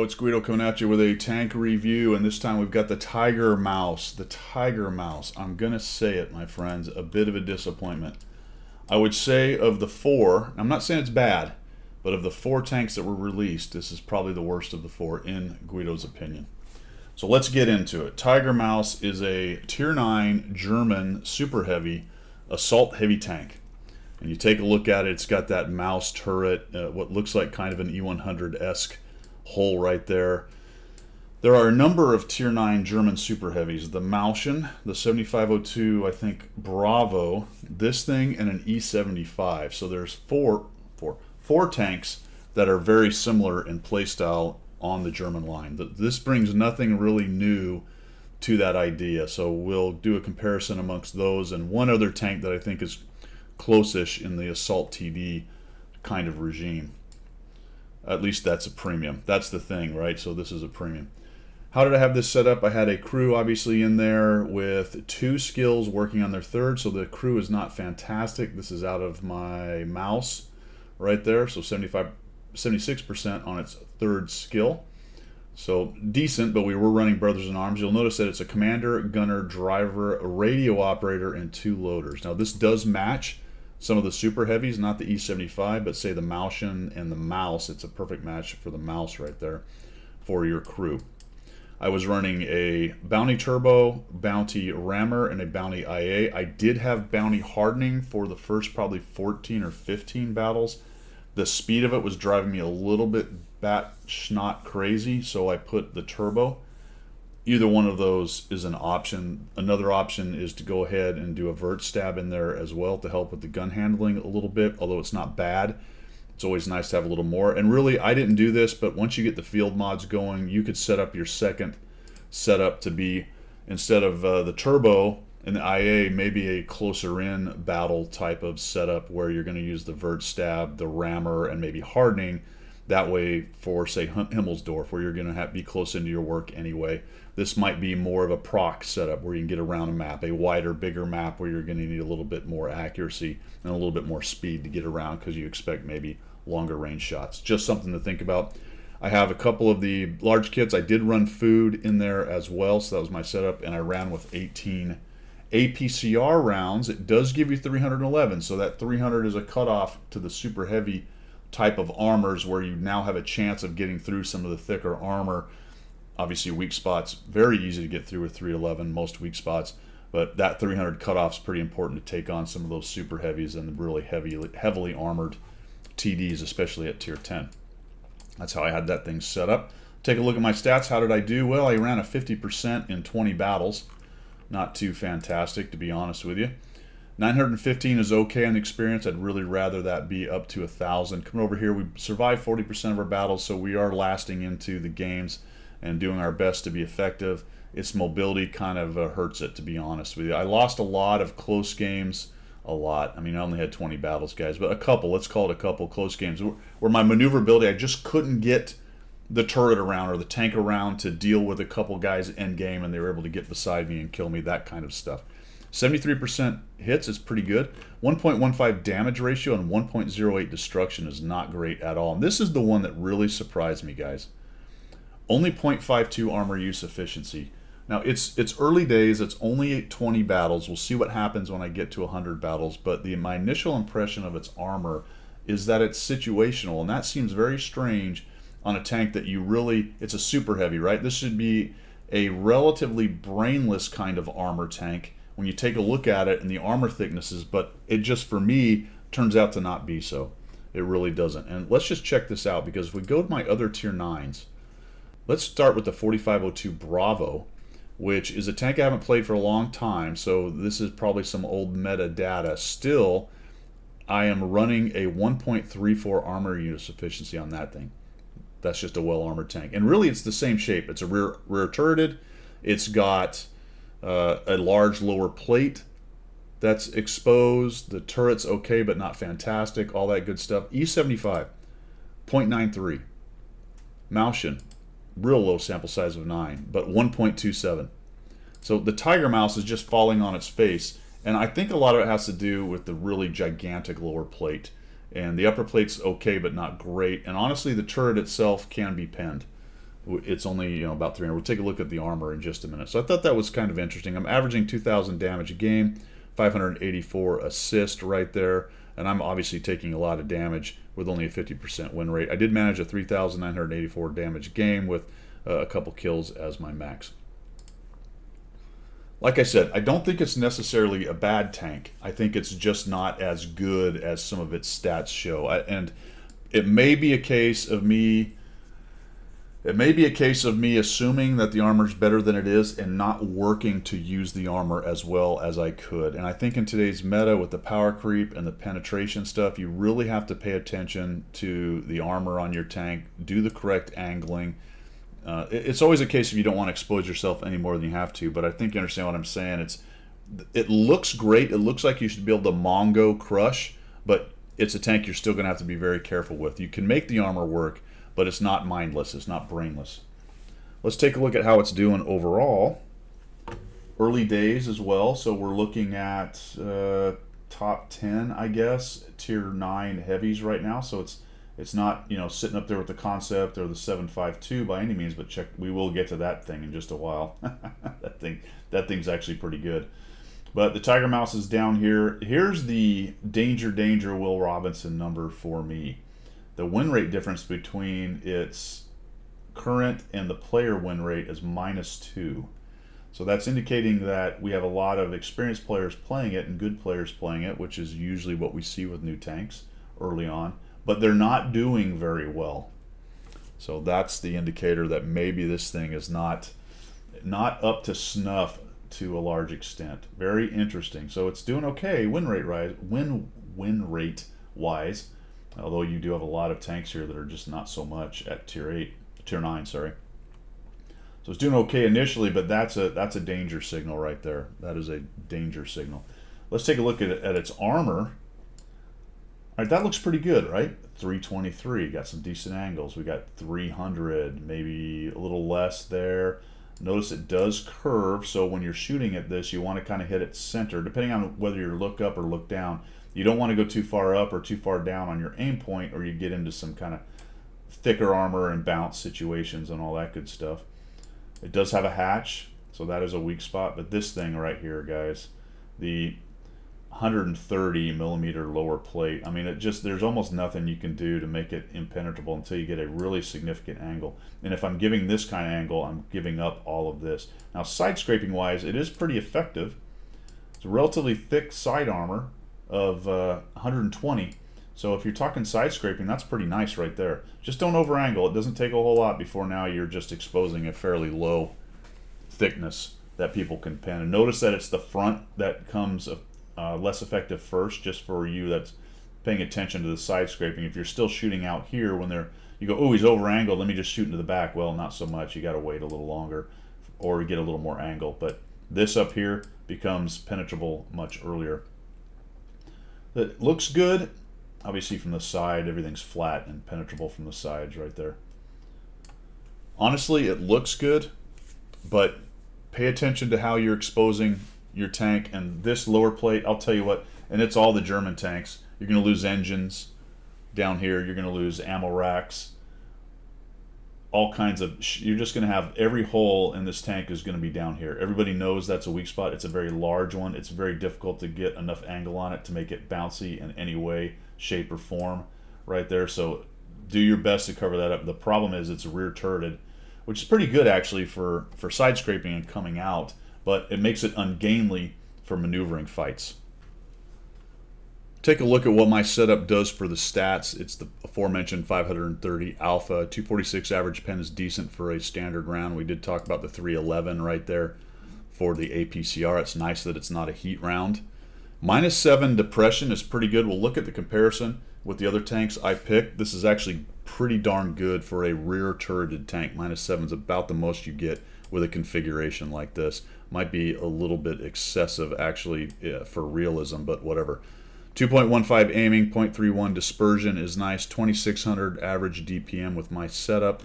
it's Guido coming at you with a tank review, and this time we've got the Tiger Mouse. The Tiger Mouse. I'm going to say it, my friends, a bit of a disappointment. I would say of the four, I'm not saying it's bad, but of the four tanks that were released, this is probably the worst of the four, in Guido's opinion. So let's get into it. Tiger Mouse is a Tier 9 German super heavy assault heavy tank. And you take a look at it, it's got that mouse turret, what looks like kind of an E100-esque hole right there. There are a number of Tier 9 German super heavies. The Mauschen, the 7502, I think, Bravo, this thing, and an E75. So there's four tanks that are very similar in playstyle on the German line. This brings nothing really new to that idea. So we'll do a comparison amongst those and one other tank that I think is close-ish in the assault TD kind of regime. At least that's a premium. That's the thing, right? So this is a premium. How did I have this set up? I had a crew obviously in there with 2 skills working on their third, so the crew is not fantastic. This is out of my mouse right there, so 76% on its third skill. So decent, but we were running Brothers in Arms. You'll notice that it's a commander, gunner, driver, a radio operator, and 2 loaders. Now this does match some of the super heavies, not the E75, but say the Mauschen and the Mouse. It's a perfect match for the Mouse right there for your crew. I was running a Bounty Turbo, Bounty Rammer, and a Bounty IA. I did have Bounty Hardening for the first probably 14 or 15 battles. The speed of it was driving me a little bit bat-schnot crazy, so I put the Turbo. Either one of those is an option. Another option is to go ahead and do a vert stab in there as well to help with the gun handling a little bit, although it's not bad. It's always nice to have a little more. And really, I didn't do this, but once you get the field mods going, you could set up your second setup to be, instead of the Turbo and the IA, maybe a closer in battle type of setup where you're going to use the vert stab, the rammer, and maybe hardening. That way for, say, Himmelsdorf, where you're going to be close into your work anyway. This might be more of a proc setup where you can get around a map, a wider, bigger map where you're going to need a little bit more accuracy and a little bit more speed to get around because you expect maybe longer range shots. Just something to think about. I have a couple of the large kits. I did run food in there as well, so that was my setup, and I ran with 18 APCR rounds. It does give you 311, so that 300 is a cutoff to the super heavy type of armors where you now have a chance of getting through some of the thicker armor. Obviously weak spots, very easy to get through with 311, most weak spots, but that 300 cutoff is pretty important to take on some of those super heavies and the really heavily armored TDs, especially at tier 10. That's how I had that thing set up. Take a look at my stats. How did I do? Well, I ran a 50% in 20 battles. Not too fantastic, to be honest with you. 915 is okay on experience. I'd really rather that be up to 1,000. Coming over here, we survived 40% of our battles, so we are lasting into the games and doing our best to be effective. Its mobility kind of hurts it, to be honest with you. I lost a lot of close games. A lot. I mean, I only had 20 battles, guys, but a couple, let's call it a couple close games, where my maneuverability, I just couldn't get the turret around or the tank around to deal with a couple guys end game, and they were able to get beside me and kill me, that kind of stuff. 73% hits is pretty good. 1.15 damage ratio and 1.08 destruction is not great at all. And this is the one that really surprised me, guys. Only 0.52 armor use efficiency. Now, it's early days. It's only 20 battles. We'll see what happens when I get to 100 battles. But my initial impression of its armor is that it's situational, and that seems very strange on a tank that it's a super heavy, right? This should be a relatively brainless kind of armor tank when you take a look at it and the armor thicknesses, but it just, for me, turns out to not be so. It really doesn't. And let's just check this out, because if we go to my other tier 9s, let's start with the 4502 Bravo, which is a tank I haven't played for a long time, so this is probably some old metadata. Still, I am running a 1.34 armor unit efficiency on that thing. That's just a well-armored tank. And really, it's the same shape. It's a rear turreted. It's got a large lower plate that's exposed. The turret's okay, but not fantastic. All that good stuff. E75, 0.93. Mauschen, real low sample size of 9, but 1.27. So the Tiger Mouse is just falling on its face, and I think a lot of it has to do with the really gigantic lower plate. And the upper plate's okay, but not great. And honestly, the turret itself can be penned. It's only about 300. We'll take a look at the armor in just a minute. So I thought that was kind of interesting. I'm averaging 2,000 damage a game, 584 assist right there, and I'm obviously taking a lot of damage with only a 50% win rate. I did manage a 3,984 damage game with a couple kills as my max. Like I said, I don't think it's necessarily a bad tank. I think it's just not as good as some of its stats show. And it may be a case of me assuming that the armor's better than it is and not working to use the armor as well as I could. And I think in today's meta with the power creep and the penetration stuff, you really have to pay attention to the armor on your tank, do the correct angling. It's always a case if you don't want to expose yourself any more than you have to, but I think you understand what I'm saying. It looks great. It looks like you should be able to Mongo crush, but it's a tank you're still going to have to be very careful with. You can make the armor work, but it's not mindless. It's not brainless. Let's take a look at how it's doing overall. Early days as well, so we're looking at top 10, I guess, tier 9 heavies right now, so it's not, sitting up there with the Concept or the 752 by any means, but we will get to that thing in just a while. that thing's actually pretty good. But the Tiger Mouse is down here. Here's the danger Will Robinson number for me. The win rate difference between its current and the player win rate is -2. So that's indicating that we have a lot of experienced players playing it and good players playing it, which is usually what we see with new tanks early on. But they're not doing very well. So that's the indicator that maybe this thing is not up to snuff to a large extent. Very interesting. So it's doing okay win rate wise, although you do have a lot of tanks here that are just not so much at tier 9, sorry. So it's doing okay initially, but that's a danger signal right there. That is a danger signal. Let's take a look at its armor. All right, that looks pretty good, right? 323, got some decent angles. We got 300, maybe a little less there. Notice it does curve, so when you're shooting at this, you want to kind of hit it center, depending on whether you look up or look down. You don't want to go too far up or too far down on your aim point, or you get into some kind of thicker armor and bounce situations and all that good stuff. It does have a hatch, so that is a weak spot, but this thing right here, guys, the 130 millimeter lower plate, I mean, there's almost nothing you can do to make it impenetrable until you get a really significant angle. And if I'm giving this kind of angle, I'm giving up all of this. Now, side scraping wise, it is pretty effective. It's a relatively thick side armor of 120. So if you're talking side scraping, that's pretty nice right there. Just don't over angle. It doesn't take a whole lot before now you're just exposing a fairly low thickness that people can pen. And notice that it's the front that comes less effective first, just for you that's paying attention to the side scraping. If you're still shooting out here when you go, oh, he's over angled, let me just shoot into the back. Well, not so much. You got to wait a little longer or get a little more angle. But this up here becomes penetrable much earlier. It looks good. Obviously from the side, everything's flat and penetrable from the sides right there. Honestly, it looks good, but pay attention to how you're exposing your tank. And this lower plate, I'll tell you what, and it's all the German tanks, you're going to lose engines down here, you're going to lose ammo racks, all kinds of, you're just going to have every hole in this tank is going to be down here. Everybody knows that's a weak spot. It's a very large one. It's very difficult to get enough angle on it to make it bouncy in any way, shape, or form right there. So do your best to cover that up. The problem is it's rear turreted, which is pretty good actually for side scraping and coming out, but it makes it ungainly for maneuvering fights. Take a look at what my setup does for the stats. It's the aforementioned 530 alpha. 246 average pen is decent for a standard round. We did talk about the 311 right there for the APCR. It's nice that it's not a heat round. -7 depression is pretty good. We'll look at the comparison with the other tanks I picked. This is actually pretty darn good for a rear turreted tank. -7 is about the most you get with a configuration like this. Might be a little bit excessive actually for realism, but whatever. 2.15 aiming, 0.31 dispersion is nice. 2600 average DPM with my setup.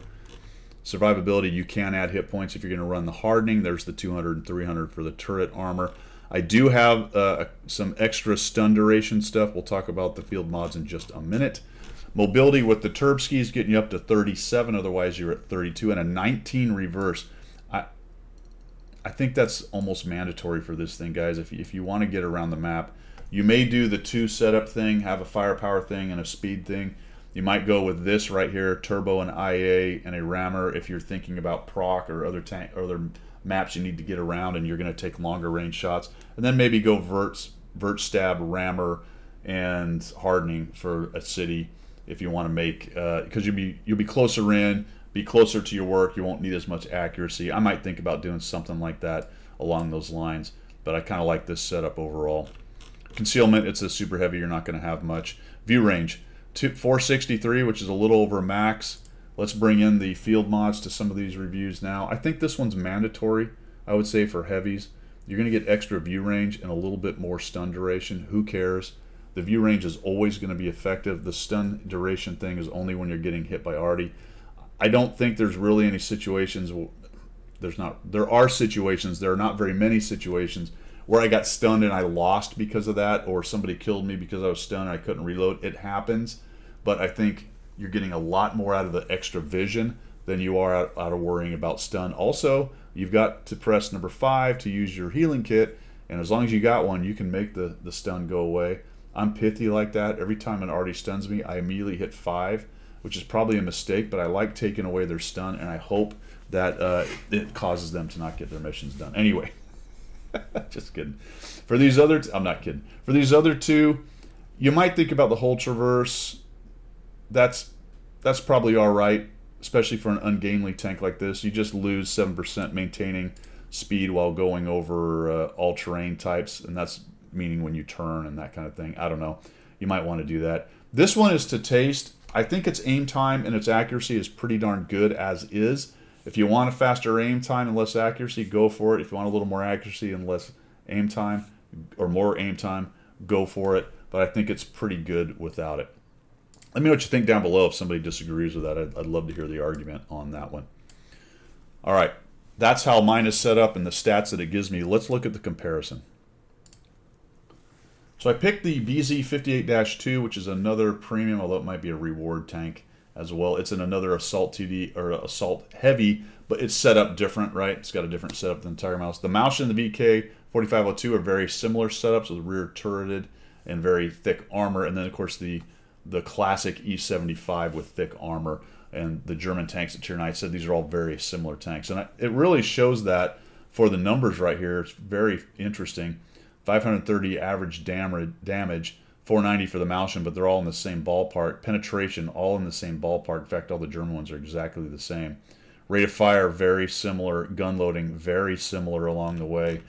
Survivability, you can add hit points if you're going to run the hardening. There's the 200 and 300 for the turret armor. I do have some extra stun duration stuff. We'll talk about the field mods in just a minute. Mobility with the Turbski is getting you up to 37. Otherwise, you're at 32. And a 19 reverse. I think that's almost mandatory for this thing, guys. If you want to get around the map, you may do the 2 setup thing, have a firepower thing and a speed thing. You might go with this right here, turbo and IA and a rammer if you're thinking about proc or other maps you need to get around and you're going to take longer range shots. And then maybe go vert stab, rammer, and hardening for a city if you want to make, because you'll be closer in, be closer to your work. You won't need as much accuracy. I might think about doing something like that along those lines, but I kind of like this setup overall. Concealment, it's a super heavy. You're not going to have much. View range, 463, which is a little over max. Let's bring in the field mods to some of these reviews now. I think this one's mandatory, I would say, for heavies. You're going to get extra view range and a little bit more stun duration. Who cares? The view range is always going to be effective. The stun duration thing is only when you're getting hit by arty. I don't think there's really any situations. There are situations. There are not very many situations where I got stunned and I lost because of that, or somebody killed me because I was stunned and I couldn't reload. It happens, but I think you're getting a lot more out of the extra vision than you are out of worrying about stun. Also, you've got to press number 5 to use your healing kit, and as long as you got one, you can make the stun go away. I'm pithy like that. Every time an arty stuns me, I immediately hit 5, which is probably a mistake, but I like taking away their stun, and I hope that it causes them to not get their missions done. Anyway, just kidding. For these other, I'm not kidding. For these other two, you might think about the whole traverse. That's probably all right, especially for an ungainly tank like this. You just lose 7% maintaining speed while going over all terrain types, and that's meaning when you turn and that kind of thing. I don't know. You might want to do that. This one is to taste. I think its aim time and its accuracy is pretty darn good as is. If you want a faster aim time and less accuracy, go for it. If you want a little more accuracy and less aim time, or more aim time, go for it. But I think it's pretty good without it. Let me know what you think down below if somebody disagrees with that. I'd love to hear the argument on that one. All right, that's how mine is set up and the stats that it gives me. Let's look at the comparison. So I picked the BZ58-2, which is another premium, although it might be a reward tank as well. It's in another Assault TD, or Assault Heavy, but it's set up different, right? It's got a different setup than the Tiger Mouse. The Mouse and the VK4502 are very similar setups with rear turreted and very thick armor. And then, of course, the classic E75 with thick armor, and the German tanks at Tier 9. I said these are all very similar tanks. And it really shows that for the numbers right here. It's very interesting. 530 average damage, 490 for the Malchen, but they're all in the same ballpark. Penetration, all in the same ballpark. In fact, all the German ones are exactly the same. Rate of fire, very similar. Gun loading, very similar along the way.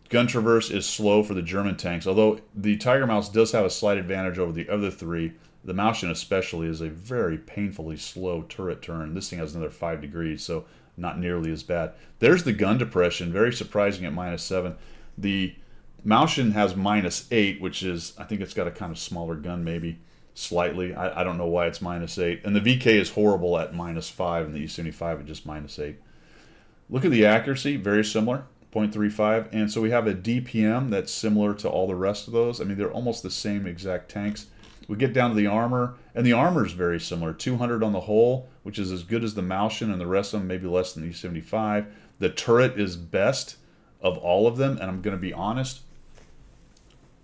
Gun traverse is slow for the German tanks, although the Tiger Mouse does have a slight advantage over the other three. The Malchen especially is a very painfully slow turret turn. This thing has another 5 degrees, so not nearly as bad. There's the gun depression, very surprising at -7. The Malchen has -8, which is, I think it's got a kind of smaller gun, maybe slightly. I don't know why it's -8. And the VK is horrible at -5, and the E75 is just -8. Look at the accuracy, very similar, 0.35. And so we have a DPM that's similar to all the rest of those. I mean, they're almost the same exact tanks. We get down to the armor, and the armor is very similar. 200 on the whole, which is as good as the Malchen, and the rest of them maybe less than the E75. The turret is best of all of them, and I'm going to be honest,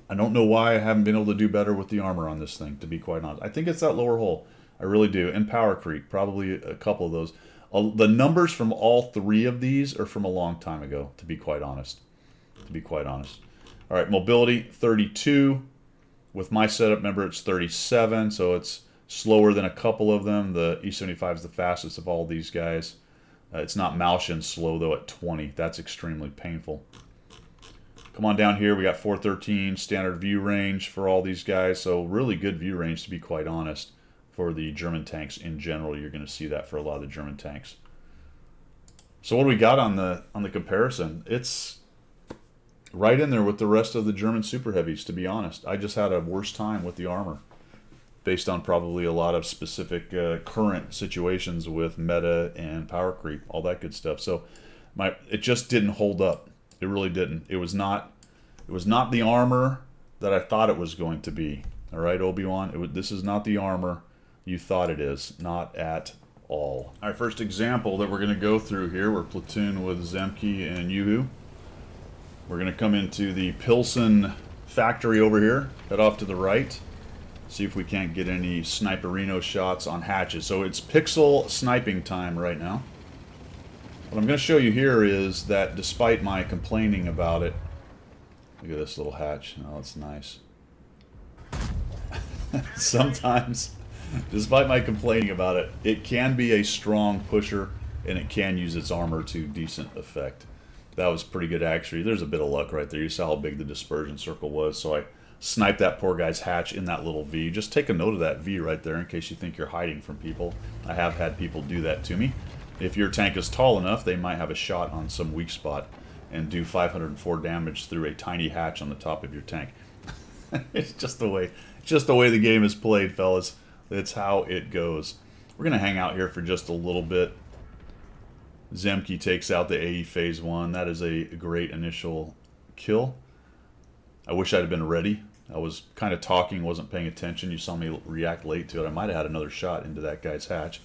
I don't know why I haven't been able to do better with the armor on this thing, to be quite honest. I think it's that lower hull. I really do. And power creep, probably a couple of those. The numbers from all three of these are from a long time ago, to be quite honest. All right, mobility, 32. With my setup, remember, it's 37, so it's slower than a couple of them. The E75 is the fastest of all these guys. It's not Malchen slow, though, at 20. That's extremely painful. Come on down here. We got 413 standard view range for all these guys. So really good view range, to be quite honest, for the German tanks in general. You're going to see that for a lot of the German tanks. So what do we got on the comparison? It's right in there with the rest of the German super heavies, to be honest. I just had a worse time with the armor, based on probably a lot of specific current situations with meta and power creep, all that good stuff. So it just didn't hold up. It really didn't. It was not the armor that I thought it was going to be. All right, Obi-Wan, this is not the armor you thought it is. Not at all. All right, first example that we're going to go through here, we're platoon with Zemke and Yuhu. We're going to come into the Pilsen factory over here, head off to the right, see if we can't get any sniperino shots on hatches. So it's pixel sniping time right now. What I'm going to show you here is that despite my complaining about it, look at this little hatch. Oh, it's nice. Sometimes, despite my complaining about it, it can be a strong pusher, and it can use its armor to decent effect. That was pretty good, actually. There's a bit of luck right there. You saw how big the dispersion circle was, so I sniped that poor guy's hatch in that little V. Just take a note of that V right there in case you think you're hiding from people. I have had people do that to me. If your tank is tall enough, they might have a shot on some weak spot and do 504 damage through a tiny hatch on the top of your tank. It's just the way the game is played, fellas. That's how it goes. We're going to hang out here for just a little bit. Zemke takes out the AE Phase 1. That is a great initial kill. I wish I'd have been ready. I was kind of talking, wasn't paying attention. You saw me react late to it. I might have had another shot into that guy's hatch.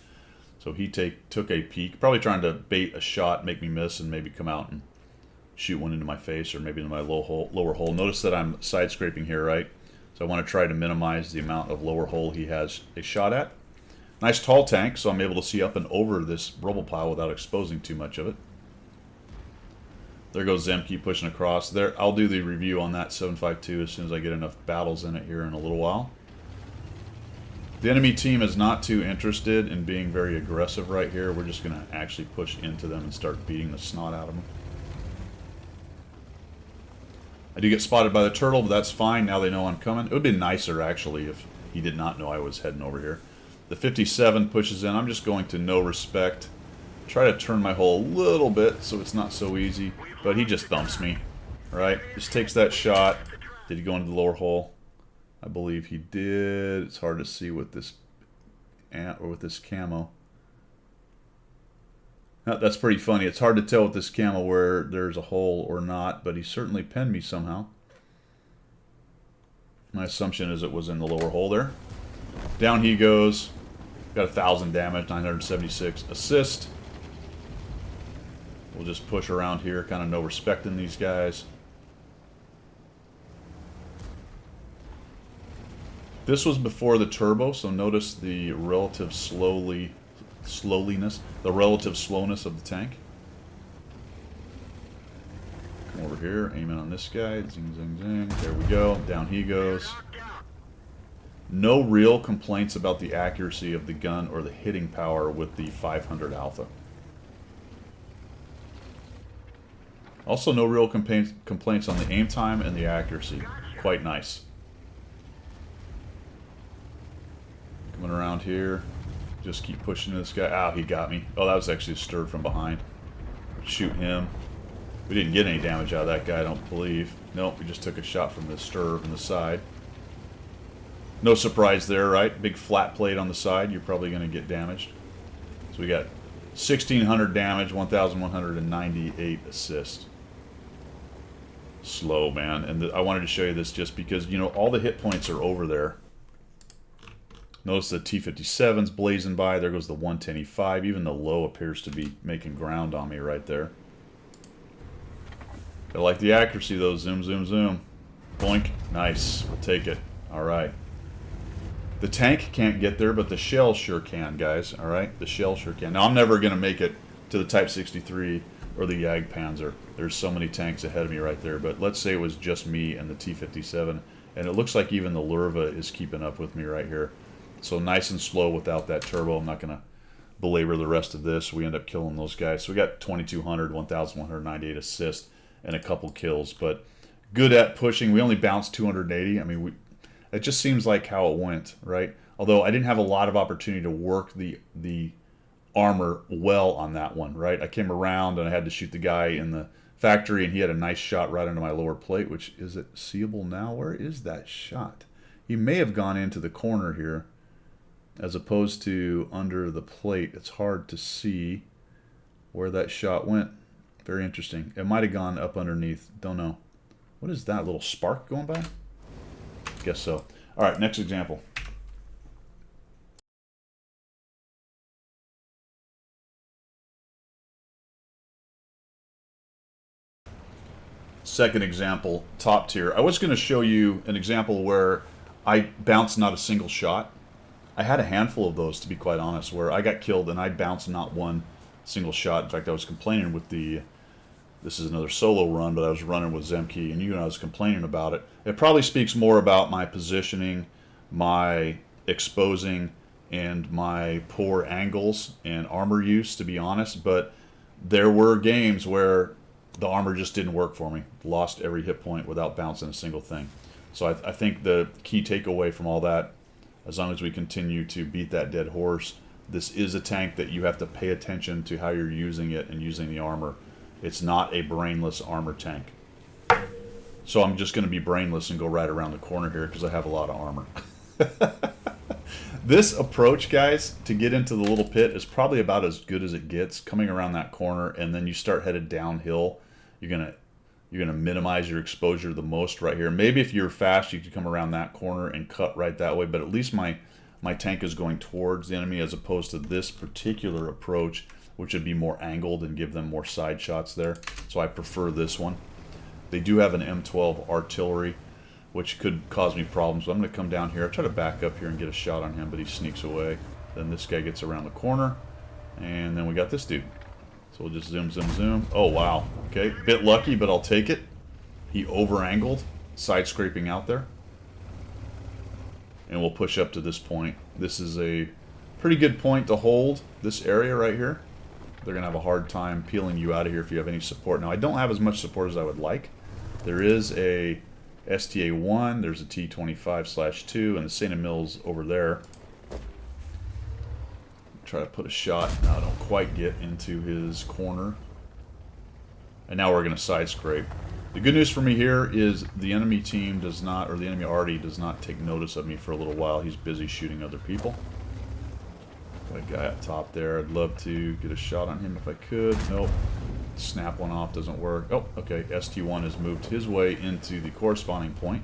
So he took a peek, probably trying to bait a shot, make me miss, and maybe come out and shoot one into my face or maybe into my lower hole. Notice that I'm side scraping here, right? So I want to try to minimize the amount of lower hole he has a shot at. Nice tall tank, so I'm able to see up and over this rubble pile without exposing too much of it. There goes Zemke pushing across. There, I'll do the review on that 752 as soon as I get enough battles in it here in a little while. The enemy team is not too interested in being very aggressive right here. We're just going to actually push into them and start beating the snot out of them. I do get spotted by the turtle, but that's fine. Now they know I'm coming. It would be nicer, actually, if he did not know I was heading over here. The 57 pushes in. I'm just going to no respect. Try to turn my hole a little bit so it's not so easy. But he just thumps me. Right? Just takes that shot. Did he go into the lower hole? I believe he did. It's hard to see with this ant or with this camo. Now, that's pretty funny. It's hard to tell with this camo where there's a hole or not, but he certainly pinned me somehow. My assumption is it was in the lower hole there. Down he goes. Got 1,000 damage, 976 assist. We'll just push around here, kind of no respecting these guys. This was before the turbo, so notice the relative slowness of the tank. Come over here, aim in on this guy, zing, zing, zing. There we go, down he goes. No real complaints about the accuracy of the gun or the hitting power with the 500 Alpha. Also, no real complaints on the aim time and the accuracy. Quite nice. Coming around here. Just keep pushing this guy. Ow, he got me. Oh, that was actually stirred from behind. Shoot him. We didn't get any damage out of that guy, I don't believe. Nope, we just took a shot from the stir from the side. No surprise there, right? Big flat plate on the side. You're probably going to get damaged. So we got 1,600 damage, 1,198 assist. Slow, man. And I wanted to show you this just because, you know, all the hit points are over there. Notice the T-57's blazing by. There goes the 110E5. Even the low appears to be making ground on me right there. I like the accuracy, though. Zoom, zoom, zoom. Boink. Nice. We'll take it. All right. The tank can't get there, but the shell sure can, guys. All right? The shell sure can. Now, I'm never going to make it to the Type 63 or the Jagdpanzer. There's so many tanks ahead of me right there. But let's say it was just me and the T-57. And it looks like even the Lurva is keeping up with me right here. So nice and slow without that turbo. I'm not going to belabor the rest of this. We end up killing those guys. So we got 2,200, 1,198 assists, and a couple kills. But good at pushing. We only bounced 280. I mean, it just seems like how it went, right? Although I didn't have a lot of opportunity to work the armor well on that one, right? I came around and I had to shoot the guy in the factory, and he had a nice shot right into my lower plate, which, is it seeable now? Where is that shot? He may have gone into the corner here as opposed to under the plate. It's hard to see where that shot went. Very interesting. It might have gone up underneath. Don't know. What is that, little spark going by? Guess so. All right, next example. Second example, top tier. I was going to show you an example where I bounced not a single shot. I had a handful of those, to be quite honest, where I got killed and I bounced not one single shot. In fact, I was complaining with the... This is another solo run, but I was running with Zemke, and I was complaining about it. It probably speaks more about my positioning, my exposing, and my poor angles and armor use, to be honest. But there were games where the armor just didn't work for me. Lost every hit point without bouncing a single thing. So I think the key takeaway from all that, as long as we continue to beat that dead horse, this is a tank that you have to pay attention to how you're using it and using the armor. It's not a brainless armor tank. So I'm just going to be brainless and go right around the corner here because I have a lot of armor. This approach, guys, to get into the little pit is probably about as good as it gets. Coming around that corner, and then you start headed downhill. You're gonna minimize your exposure the most right here. Maybe if you're fast, you could come around that corner and cut right that way. But at least my tank is going towards the enemy as opposed to this particular approach, which would be more angled and give them more side shots there. So I prefer this one. They do have an M12 artillery, which could cause me problems. So I'm going to come down here. I try to back up here and get a shot on him, but he sneaks away. Then this guy gets around the corner, and then we got this dude. So we'll just zoom, zoom, zoom. Oh, wow. Okay, bit lucky, but I'll take it. He over-angled, side-scraping out there. And we'll push up to this point. This is a pretty good point to hold, this area right here. They're going to have a hard time peeling you out of here if you have any support. Now, I don't have as much support as I would like. There is a STA-1, there's a T-25/2, and the St. Emil's over there. Try to put a shot. Now I don't quite get into his corner. And now we're going to side scrape. The good news for me here is the enemy team does not, or the enemy arty does not take notice of me for a little while. He's busy shooting other people. Got a guy up top there. I'd love to get a shot on him if I could. Nope. Snap one off, doesn't work. Oh, okay. ST1 has moved his way into the corresponding point.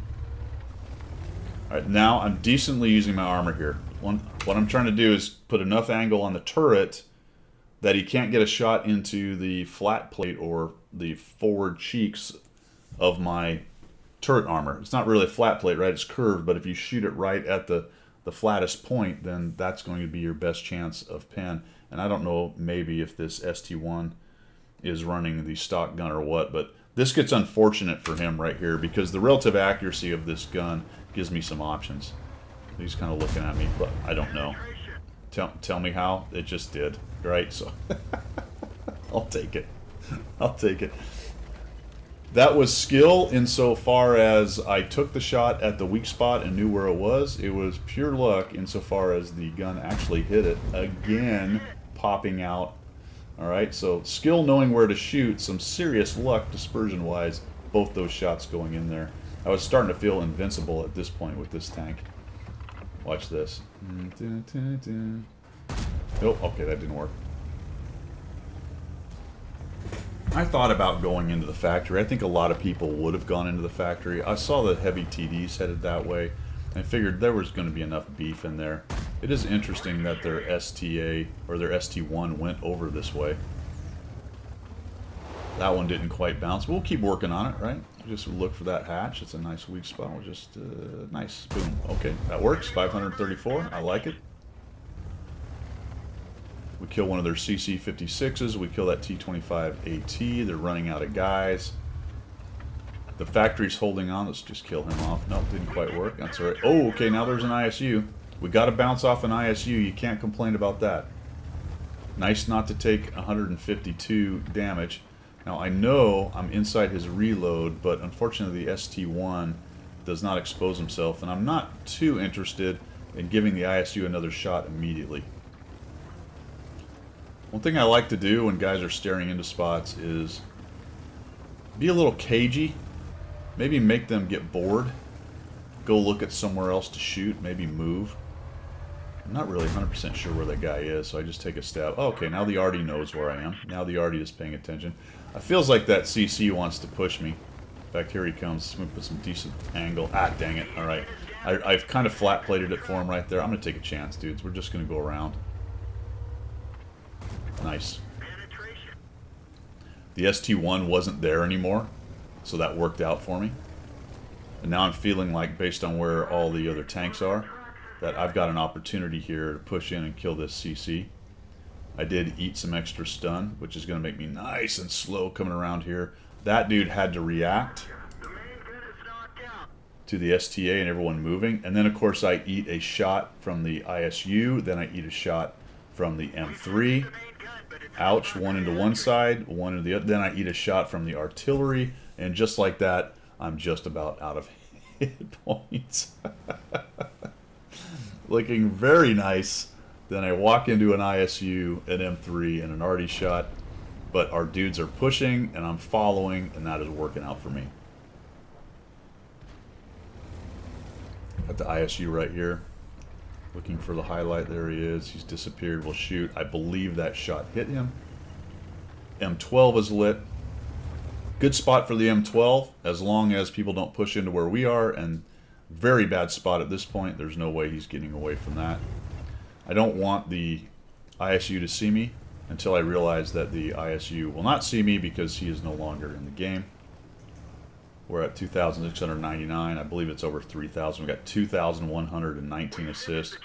Alright, now I'm decently using my armor here. What I'm trying to do is put enough angle on the turret that he can't get a shot into the flat plate or the forward cheeks of my turret armor. It's not really a flat plate, right? It's curved, but if you shoot it right at the flattest point, then that's going to be your best chance of pen. And I don't know maybe if this ST1 is running the stock gun or what, but this gets unfortunate for him right here because the relative accuracy of this gun gives me some options. He's kind of looking at me, but I don't know. Tell me how. It just did, right? So I'll take it. I'll take it. That was skill insofar as I took the shot at the weak spot and knew where it was. It was pure luck insofar as the gun actually hit it. Again, popping out. Alright, so skill knowing where to shoot, some serious luck dispersion-wise, both those shots going in there. I was starting to feel invincible at this point with this tank. Watch this. Oh, okay, that didn't work. I thought about going into the factory. I think a lot of people would have gone into the factory. I saw the heavy TDs headed that way. I figured there was going to be enough beef in there. It is interesting that their STA, or their ST1 went over this way. That one didn't quite bounce. We'll keep working on it, right? Just look for that hatch. It's a nice weak spot. We'll just, nice. Boom. Okay, that works. 534. I like it. We kill one of their CC-56s. We kill that T-25AT. They're running out of guys. The factory's holding on. Let's just kill him off. Nope, didn't quite work. That's all right. Oh, okay, now there's an ISU. We got to bounce off an ISU. You can't complain about that. Nice not to take 152 damage. Now, I know I'm inside his reload, but unfortunately the ST1 does not expose himself, and I'm not too interested in giving the ISU another shot immediately. One thing I like to do when guys are staring into spots is be a little cagey. Maybe make them get bored. Go look at somewhere else to shoot. Maybe move. I'm not really 100% sure where that guy is, so I just take a stab. Oh, okay, now the arty knows where I am. Now the arty is paying attention. It feels like that CC wants to push me. In fact, here he comes. I'm going to put some decent angle. Ah, dang it. All right. I've kind of flat-plated it for him right there. I'm going to take a chance, dudes. We're just going to go around. Nice. The ST1 wasn't there anymore, So that worked out for me. And now I'm feeling like, based on where all the other tanks are, that I've got an opportunity here to push in and kill this CC. I did eat some extra stun, which is going to make me nice and slow coming around here. That dude had to react to the STA and everyone moving. And then, of course, I eat a shot from the ISU. Then I eat a shot from the M3. Ouch, one into one side, one into the other. Then I eat a shot from the artillery. And just like that, I'm just about out of hit points. Looking very nice. Then I walk into an ISU, an M3, and an arty shot. But our dudes are pushing, and I'm following, and that is working out for me. Got the ISU right here. Looking for the highlight. There he is. He's disappeared. We'll shoot. I believe that shot hit him. M12 is lit. Good spot for the M12, as long as people don't push into where we are, and very bad spot at this point. There's no way he's getting away from that. I don't want the ISU to see me until I realize that the ISU will not see me because he is no longer in the game. We're at 2,699. I believe it's over 3,000. We got 2,119 assists.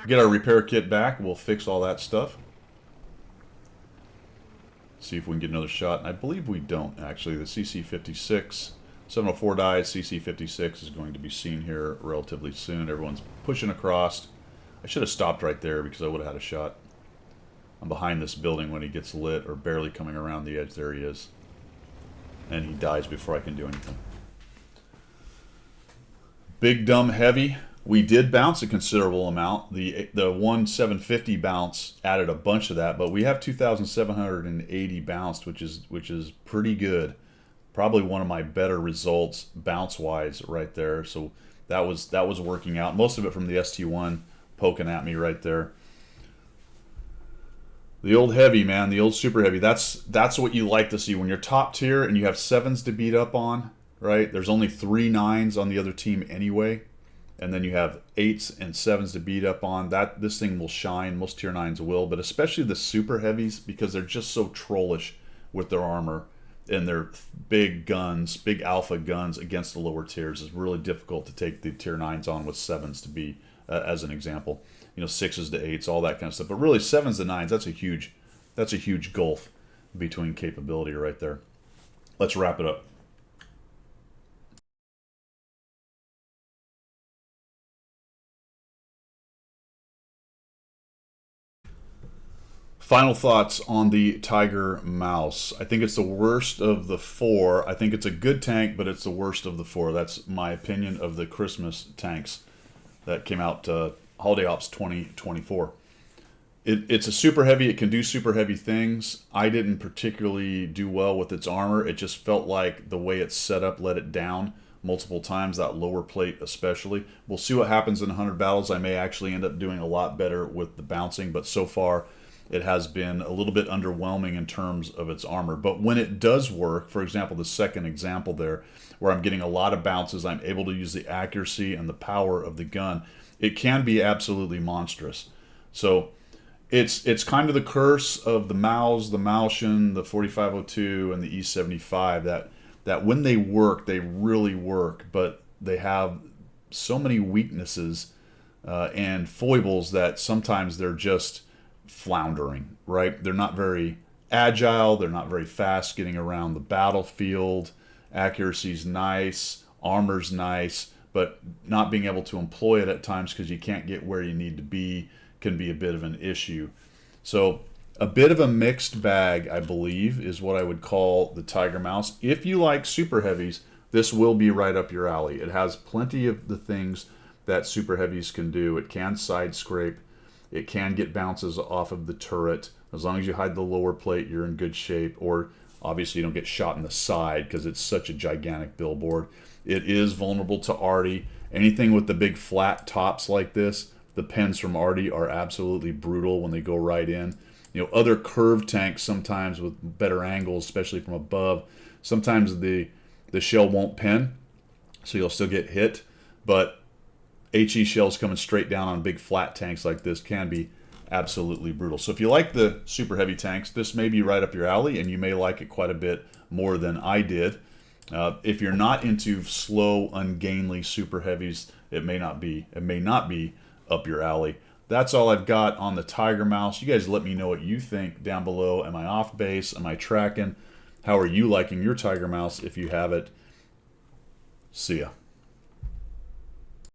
Get our repair kit back. We'll fix all that stuff. See if we can get another shot. And I believe we don't, actually. The CC-56, 704 dies. CC-56 is going to be seen here relatively soon. Everyone's pushing across. I should have stopped right there because I would have had a shot. I'm behind this building when he gets lit, or barely coming around the edge. There he is. And he dies before I can do anything. Big Dumb Heavy. We did bounce a considerable amount. The 1,750 bounce added a bunch of that, but we have 2,780 bounced, which is pretty good. Probably one of my better results bounce-wise right there. So that was working out. Most of it from the ST1 poking at me right there. The old heavy, man, the old super heavy. That's what you like to see when you're top tier and you have 7s to beat up on, right? There's only 3 9s on the other team anyway, and then you have 8s and 7s to beat up on. This thing will shine. Most tier 9s will, but especially the super heavies, because they're just so trollish with their armor and their big guns, big alpha guns against the lower tiers. It's really difficult to take the tier 9s on with 7s to be, as an example. 6s to 8s, all that kind of stuff. But really, 7s to 9s, that's a huge gulf between capability right there. Let's wrap it up. Final thoughts on the Tiger Mouse. I think it's the worst of the 4. I think it's a good tank, but it's the worst of the 4. That's my opinion of the Christmas tanks that came out Holiday Ops 2024. It's a super heavy. It can do super heavy things. I didn't particularly do well with its armor. It just felt like the way it's set up let it down multiple times, that lower plate especially. We'll see what happens in 100 battles. I may actually end up doing a lot better with the bouncing, but so far it has been a little bit underwhelming in terms of its armor. But when it does work, for example, the second example there, where I'm getting a lot of bounces, I'm able to use the accuracy and the power of the gun, it can be absolutely monstrous. So it's kind of the curse of the Maus, the Maushan, the 4502, and the E75 that when they work, they really work, but they have so many weaknesses and foibles that sometimes they're just floundering, right? They're not very agile, they're not very fast getting around the battlefield. Accuracy's nice, armor's nice, but not being able to employ it at times because you can't get where you need to be can be a bit of an issue. So a bit of a mixed bag, I believe, is what I would call the Tiger Mouse. If you like super heavies, this will be right up your alley. It has plenty of the things that super heavies can do. It can side scrape. It can get bounces off of the turret. As long as you hide the lower plate, you're in good shape. Or obviously you don't get shot in the side because it's such a gigantic billboard. It is vulnerable to arty. Anything with the big flat tops like this, the pens from arty are absolutely brutal when they go right in. Other curved tanks sometimes with better angles, especially from above, sometimes the shell won't pen, so you'll still get hit. But HE shells coming straight down on big flat tanks like this can be absolutely brutal. So if you like the super heavy tanks, this may be right up your alley, and you may like it quite a bit more than I did. If you're not into slow, ungainly super heavies, it may not be. It may not be up your alley. That's all I've got on the Tiger Mouse. You guys let me know what you think down below. Am I off base? Am I tracking? How are you liking your Tiger Mouse if you have it? See ya.